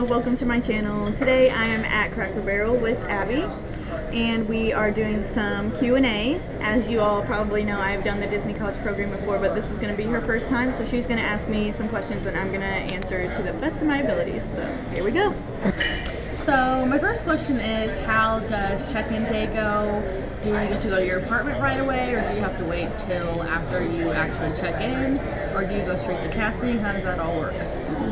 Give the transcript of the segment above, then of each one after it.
Welcome to my channel. Today I am at Cracker Barrel with Abby and we are doing some Q&A. As you all probably know, I've done the Disney College program before, but this is going to be her first time, so she's going to ask me some questions and I'm going to answer to the best of my abilities. So here we go. So my first question is, how does check-in day go? Do you get to go to your apartment right away, or do you have to wait till after you actually check in, or do you go straight to casting? How does that all work?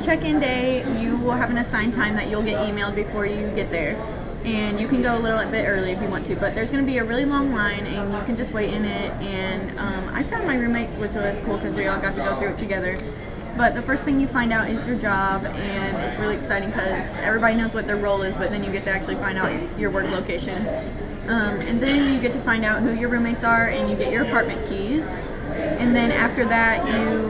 Check-in day, you will have an assigned time that you'll get emailed before you get there, and you can go a little bit early if you want to, but there's going to be a really long line and you can just wait in it. And I found my roommates, which was cool because we all got to go through it together. But the first thing you find out is your job, and it's really exciting because everybody knows what their role is, but then you get to actually find out your work location. And then you get to find out who your roommates are, and you get your apartment keys. And then after that, you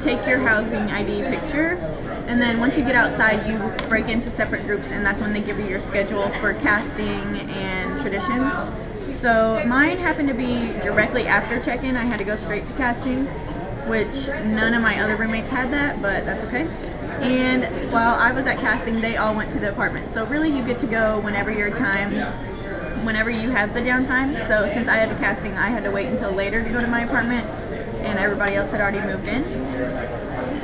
take your housing ID picture. And then once you get outside, you break into separate groups, and that's when they give you your schedule for casting and traditions. So mine happened to be directly after check-in. I had to go straight to casting, which none of my other roommates had that, but that's okay. And while I was at casting, they all went to the apartment. So really you get to go whenever you have the downtime. So since I had a casting, I had to wait until later to go to my apartment, and everybody else had already moved in.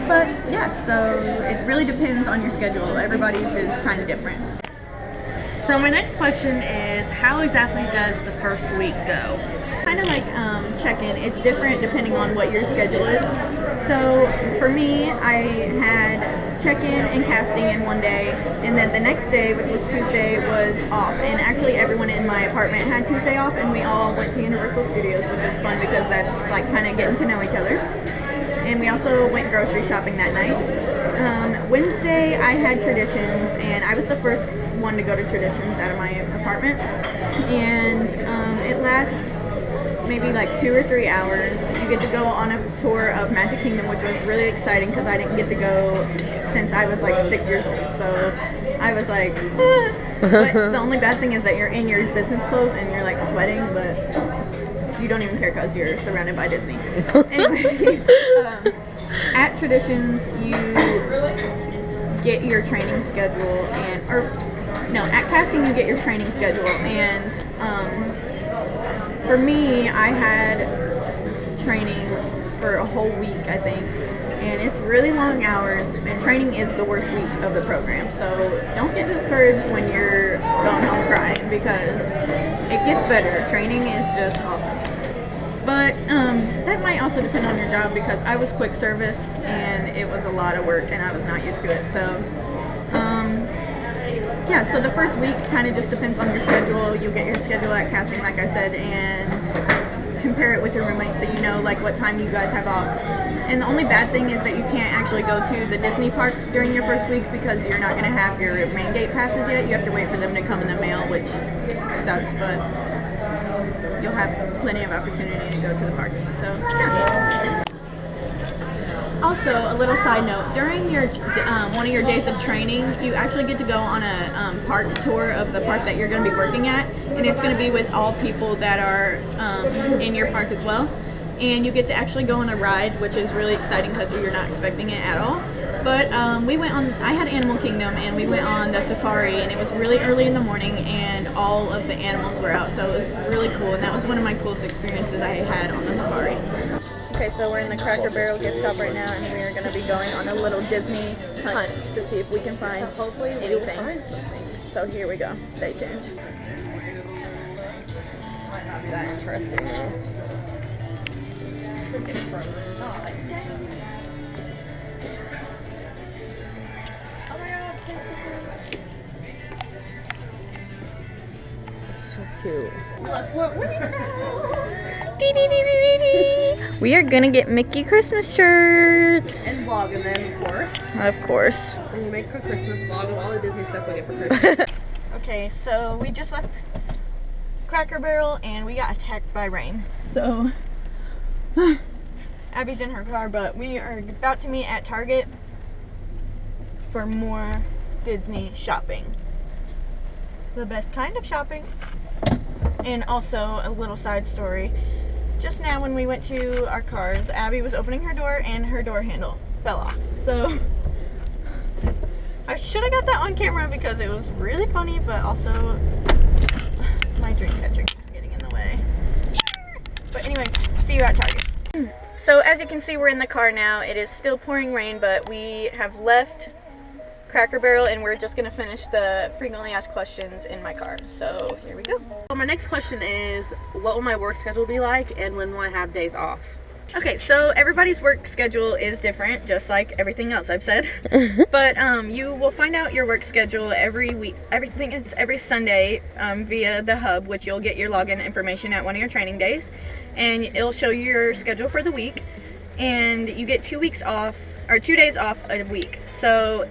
But yeah, so it really depends on your schedule. Everybody's is kind of different. So my next question is, how exactly does the first week go? Kind of like check-in, it's different depending on what your schedule is. So for me, I had check-in and casting in one day, and then the next day, which was Tuesday, was off. And actually everyone in my apartment had Tuesday off, and we all went to Universal Studios, which is fun because that's like kind of getting to know each other. And we also went grocery shopping that night. Wednesday I had traditions, and I was the first one to go to traditions out of my apartment. And it lasts maybe like 2 or 3 hours. You get to go on a tour of Magic Kingdom, which was really exciting because I didn't get to go since I was like 6 years old. So I was like, ah. But the only bad thing is that you're in your business clothes and you're like sweating, but you don't even care because you're surrounded by Disney. Anyways, at traditions you get your training schedule, at casting you get your training schedule, and for me, I had training for a whole week, I think, and it's really long hours, and training is the worst week of the program, so don't get discouraged when you're going home crying, because it gets better. Training is just awful. But that might also depend on your job, because I was quick service, and it was a lot of work, and I was not used to it, so yeah, so the first week kind of just depends on your schedule. You'll get your schedule at casting, like I said, and compare it with your roommates so you know like what time you guys have off. And the only bad thing is that you can't actually go to the Disney parks during your first week because you're not going to have your main gate passes yet. You have to wait for them to come in the mail, which sucks, but you'll have plenty of opportunity to go to the parks. So yeah. Also, a little side note, during your one of your days of training, you actually get to go on a park tour of the park that you're going to be working at, and it's going to be with all people that are in your park as well. And you get to actually go on a ride, which is really exciting because you're not expecting it at all. But I had Animal Kingdom, and we went on the safari, and it was really early in the morning, and all of the animals were out, so it was really cool, and that was one of my coolest experiences I had on the safari. Okay, so we're in the Cracker Barrel gift shop right now, and we are going to be going on a little Disney hunt to see if we can find anything. So here we go. Stay tuned. Might not be that interesting. Oh my god, it's so cute. Look, what we got. We are gonna get Mickey Christmas shirts. And vlogging them, of course. Of course. And you make a Christmas vlog of all the Disney stuff we get for Christmas. Okay, so we just left Cracker Barrel and we got attacked by rain. So Abby's in her car, but we are about to meet at Target for more Disney shopping. The best kind of shopping. And also a little side story. Just now when we went to our cars, Abby was opening her door and her door handle fell off. So I should have got that on camera because it was really funny, but also my dream catcher is getting in the way. But anyways, see you at Target. So as you can see, we're in the car now. It is still pouring rain, but we have left Cracker Barrel and we're just gonna finish the frequently asked questions in my car. So here we go. So my next question is, what will my work schedule be like and when will I have days off? Okay, so everybody's work schedule is different, just like everything else I've said. But you will find out your work schedule every week. Everything is every Sunday via the hub, which you'll get your login information at one of your training days, and it'll show you your schedule for the week. And you get 2 weeks off, or 2 days off a week. So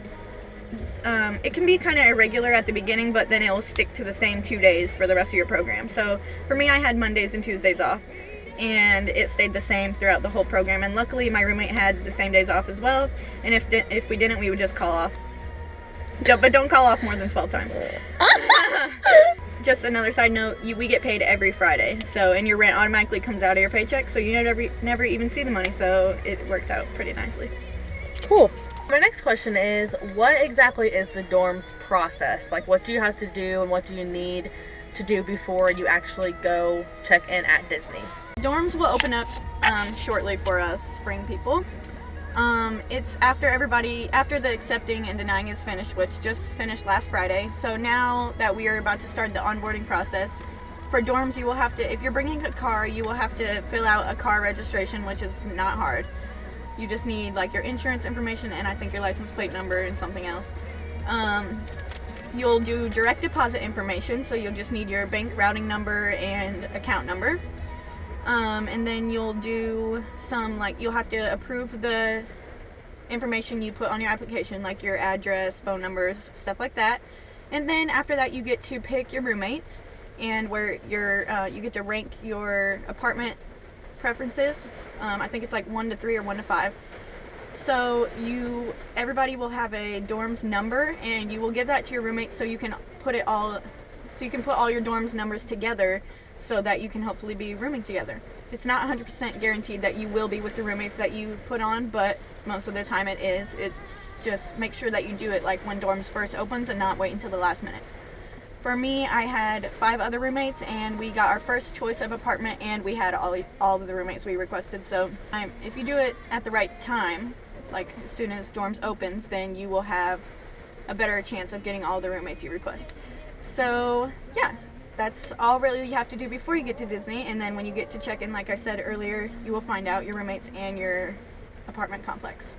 it can be kind of irregular at the beginning, but then it will stick to the same 2 days for the rest of your program. So for me, I had Mondays and Tuesdays off, and it stayed the same throughout the whole program. And luckily, my roommate had the same days off as well. And if we didn't, we would just call off. But don't call off more than 12 times. Just another side note: we get paid every Friday, and your rent automatically comes out of your paycheck, so you never even see the money. So it works out pretty nicely. Cool. My next question is, what exactly is the dorms process? Like, what do you have to do and what do you need to do before you actually go check in at Disney? Dorms will open up shortly for us spring people. It's after the accepting and denying is finished, which just finished last Friday. So now that we are about to start the onboarding process, for dorms you will have to, if you're bringing a car, you will have to fill out a car registration, which is not hard. You just need like your insurance information and I think your license plate number and something else. You'll do direct deposit information, so you'll just need your bank routing number and account number. And then you'll do you'll have to approve the information you put on your application, like your address, phone numbers, stuff like that. And then after that, you get to pick your roommates and where you get to rank your apartment preferences. I think it's like 1 to 3 or 1 to 5. So everybody will have a dorm's number, and you will give that to your roommates so you can put all your dorm's numbers together so that you can hopefully be rooming together. It's not 100% guaranteed that you will be with the roommates that you put on, but most of the time it is. It's just make sure that you do it like when dorms first opens and not wait until the last minute. For me, I had 5 other roommates, and we got our first choice of apartment, and we had all of the roommates we requested. So if you do it at the right time, like as soon as dorms opens, then you will have a better chance of getting all the roommates you request. So yeah, that's all really you have to do before you get to Disney. And then when you get to check in, like I said earlier, you will find out your roommates and your apartment complex.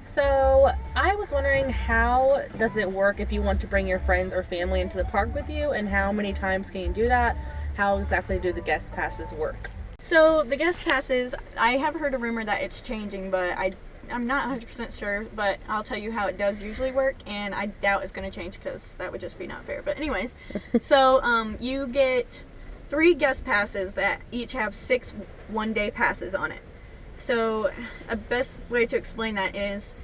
So I was wondering, how does it work if you want to bring your friends or family into the park with you, and how many times can you do that? How exactly do the guest passes work? So the guest passes, I have heard a rumor that it's changing, but I'm not 100% sure, but I'll tell you how it does usually work, and I doubt it's going to change because that would just be not fair. But anyways, so you get 3 guest passes that each have 6 one-day passes on it. So a best way to explain that is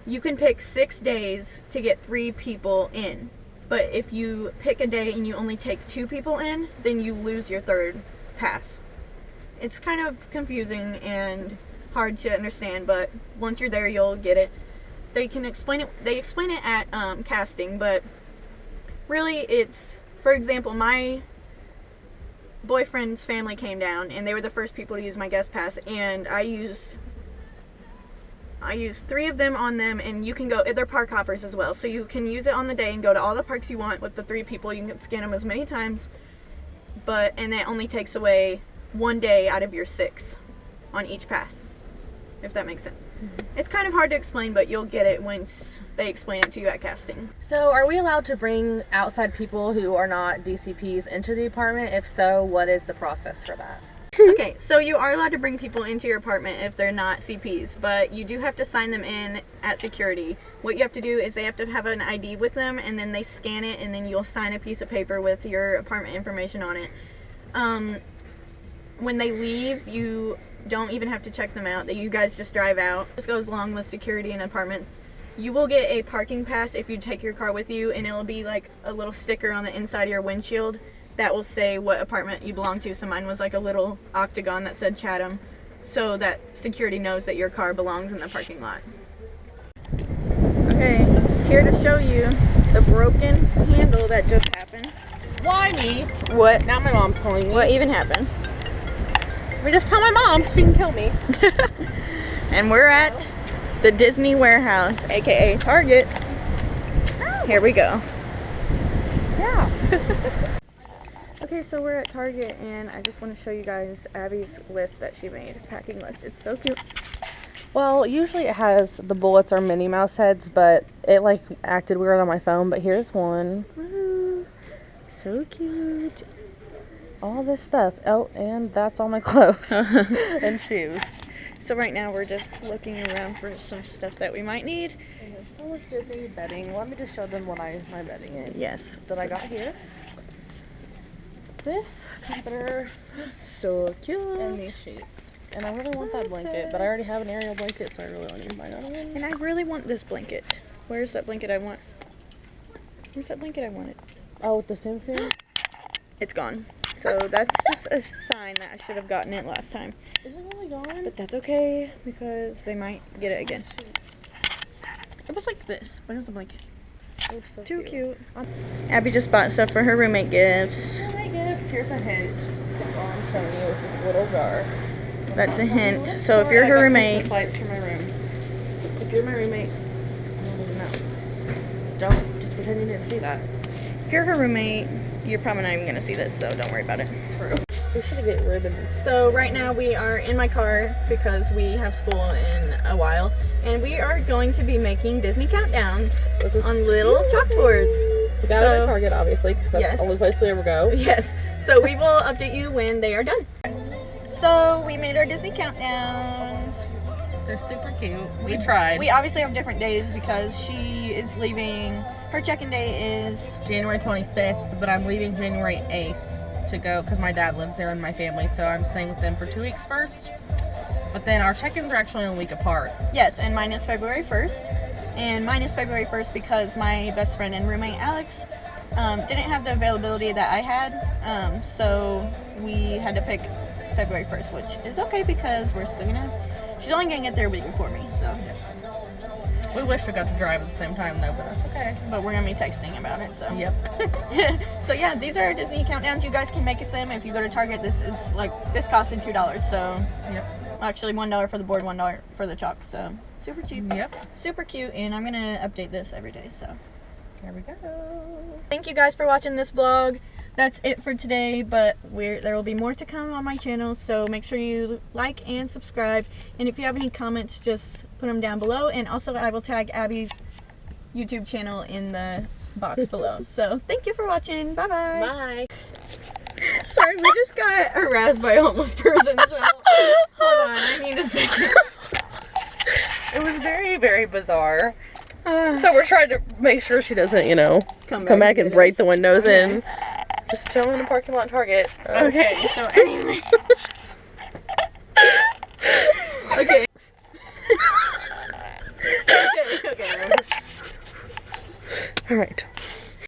you can pick 6 days to get 3 people in, but if you pick a day and you only take 2 people in, then you lose your 3rd pass. It's kind of confusing and hard to understand, but once you're there, you'll get it. They explain it at casting, but really it's, for example, my boyfriend's family came down and they were the first people to use my guest pass, and I used 3 of them on them, and you can go, they're park hoppers as well, so you can use it on the day and go to all the parks you want with the 3 people. You can scan them as many times, and that only takes away 1 day out of your 6 on each pass, if that makes sense. It's kind of hard to explain, but you'll get it once they explain it to you at casting. So are we allowed to bring outside people who are not DCPs into the apartment? If so, what is the process for that? Okay, so you are allowed to bring people into your apartment if they're not CPs, but you do have to sign them in at security. What you have to do is they have to have an ID with them, and then they scan it, and then you'll sign a piece of paper with your apartment information on it. When they leave, you don't even have to check them out. You guys just drive out. This goes along with security in apartments. You will get a parking pass if you take your car with you, and it'll be like a little sticker on the inside of your windshield that will say what apartment you belong to. So mine was like a little octagon that said Chatham, so that security knows that your car belongs in the parking lot. Okay, here to show you the broken handle that just happened. Why me? What? Now my mom's calling me. What even happened? We just tell my mom she can kill me. And we're at the Disney warehouse, aka Target. Here we go. Yeah. Okay, so we're at Target and I just want to show you guys Abby's list that she made, packing list. It's so cute. Well, usually it has the bullets or Minnie Mouse heads, but it like acted weird on my phone. But here's one. Woo, so cute. All this stuff. Oh, and that's all my clothes and shoes. So right now we're just looking around for some stuff that we might need. And there's so much Disney bedding. Let me just show them what my bedding is. Yes. That I got here. This comforter So cute. and these sheets. And I really want that blanket, but I already have an Ariel blanket, so I really don't need to buy another one. And I really want this blanket. Where's that blanket I want? Where's that blanket I wanted? Oh, with the Sims thing? It's gone. So that's just a sign that I should have gotten it last time. Is it really gone? But that's okay because they might get it again. It was like this. What is the blanket? It looks so Too cute. Abby just bought stuff for her roommate gifts. My gifts. Here's a hint. All I'm showing you is this little jar. That's a hint. So if you're her roommate, Lights for my room. If you're my roommate, don't just pretend you didn't see that. if you're her roommate, you're probably not even gonna see this, so don't worry about it. True. We should get ribbons. So right now we are in my car because we have school in a while, and we are going to be making Disney countdowns on little chalkboards. We got it at Target, obviously, because that's Yes. the only place we ever go. Yes. So we will update you when they are done. So we made our Disney countdowns. They're super cute. We tried. We obviously have different days because she is leaving. Her check-in day is January 25th, but I'm leaving January 8th to go because my dad lives there and my family, so I'm staying with them for 2 weeks first. But then our check-ins are actually a week apart. yes, and mine is February 1st. And mine is February 1st because my best friend and roommate Alex didn't have the availability that I had, so we had to pick February 1st, which is okay because we're still gonna. She's only gonna get there a week before me, so. We wish we got to drive at the same time though, but that's okay. But we're gonna be texting about it, so. Yep. So yeah, these are Disney countdowns. You guys can make them if you go to Target. This is like this costed $2, so. Yep. Actually, $1 for the board, $1 for the chalk. So super cheap. Yep. Super cute, and I'm gonna update this every day. So. There we go. Thank you guys for watching this vlog. That's it for today, but there will be more to come on my channel, so make sure you like and subscribe. And if you have any comments, just put them down below. And also, I will tag Abby's YouTube channel in the box below. So thank you for watching. Bye bye. Bye. Sorry, we just got harassed by a homeless person. So hold on, I need a second. It was very, very bizarre. So we're trying to make sure she doesn't, you know, come back and break the windows in. Just chilling in the parking lot in Target. Okay, so anyway.